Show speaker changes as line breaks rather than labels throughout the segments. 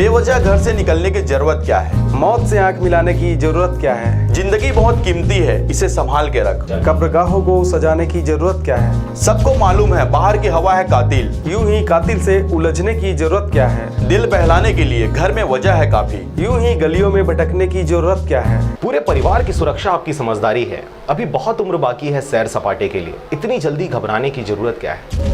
बेवजह घर से निकलने की जरूरत क्या है?
मौत से आंख मिलाने की जरूरत क्या है?
जिंदगी बहुत कीमती है, इसे संभाल के रख।
कब्रगाहों को सजाने की जरूरत क्या है?
सबको मालूम है बाहर की हवा है कातिल।
यूं ही कातिल से उलझने की जरूरत क्या है?
दिल बहलाने के लिए घर में वजह है काफी।
यूं ही गलियों में भटकने की जरूरत क्या है?
पूरे परिवार की सुरक्षा आपकी समझदारी है। अभी बहुत उम्र बाकी है सैर सपाटे के लिए, इतनी जल्दी घबराने की जरूरत क्या है?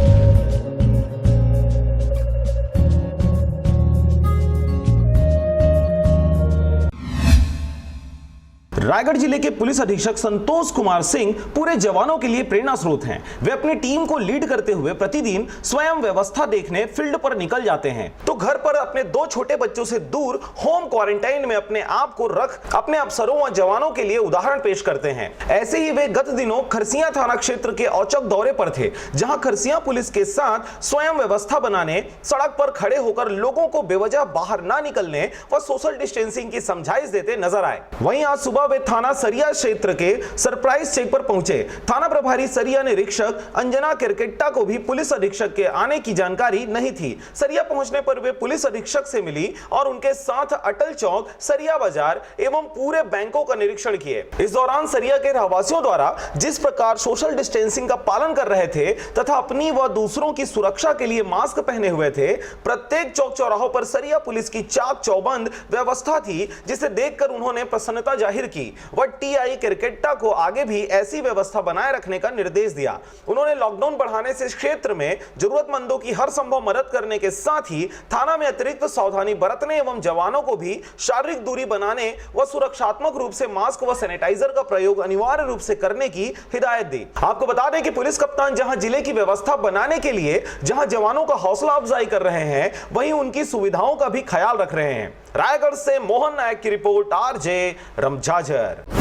रायगढ़ जिले के पुलिस अधीक्षक संतोष कुमार सिंह पूरे जवानों के लिए प्रेरणा स्रोत हैं। वे अपनी टीम को लीड करते हुए प्रतिदिन स्वयं व्यवस्था देखने फील्ड पर निकल जाते हैं, तो घर पर अपने 2 छोटे बच्चों से दूर होम क्वारंटाइन में अपने आप को रख अपने अफसरों व जवानों के लिए उदाहरण पेश करते हैं। ऐसे ही वे गत दिनों खरसिया थाना क्षेत्र के औचक दौरे पर थे, जहां खरसिया पुलिस के साथ स्वयं व्यवस्था बनाने, सड़क पर खड़े होकर लोगों को बेवजह बाहर ना निकलने व सोशल डिस्टेंसिंग की समझाइश देते नजर आए। वहीं आज सुबह वे थाना सरिया क्षेत्र के सरप्राइज चेक पर पहुंचे। थाना प्रभारी सरिया निरीक्षक अंजना किरकेट्टा को भी पुलिस अधीक्षक के आने की जानकारी नहीं थी। सरिया पहुंचने पर वे पुलिस अधीक्षक से मिली और उनके साथ अटल चौक, सरिया बाजार एवं पूरे बैंकों का निरीक्षण किए। इस दौरान सरिया के रहवासियों द्वारा जिस प्रकार सोशल डिस्टेंसिंग का पालन कर रहे थे तथा अपनी व दूसरों की सुरक्षा के लिए मास्क पहने हुए थे, प्रत्येक चौक चौराहों पर सरिया पुलिस की चाक चौबंद व्यवस्था थी, जिसे देखकर उन्होंने प्रसन्नता जाहिर की व टीआई किरकेट्टा को आगे भी ऐसी व्यवस्था बनाए रखने का निर्देश दिया। उन्होंने लॉकडाउन बढ़ाने से क्षेत्र में जरूरतमंदों की हर संभव मदद करने के साथ ही थाना में अतिरिक्त सावधानी बरतने एवं जवानों को भी शारीरिक दूरी बनाने व सुरक्षात्मक रूप से मास्क व सैनिटाइजर का प्रयोग अनिवार्य रूप से करने की हिदायत दी। आपको बता दें कि पुलिस कप्तान जहां जिले की व्यवस्था बनाने के लिए जहां जवानों का हौसला अफजाई कर रहे हैं, वहीं उनकी सुविधाओं का भी ख्याल रख रहे हैं। रायगढ़ से मोहन नायक की रिपोर्ट, आरजे रमझाझर।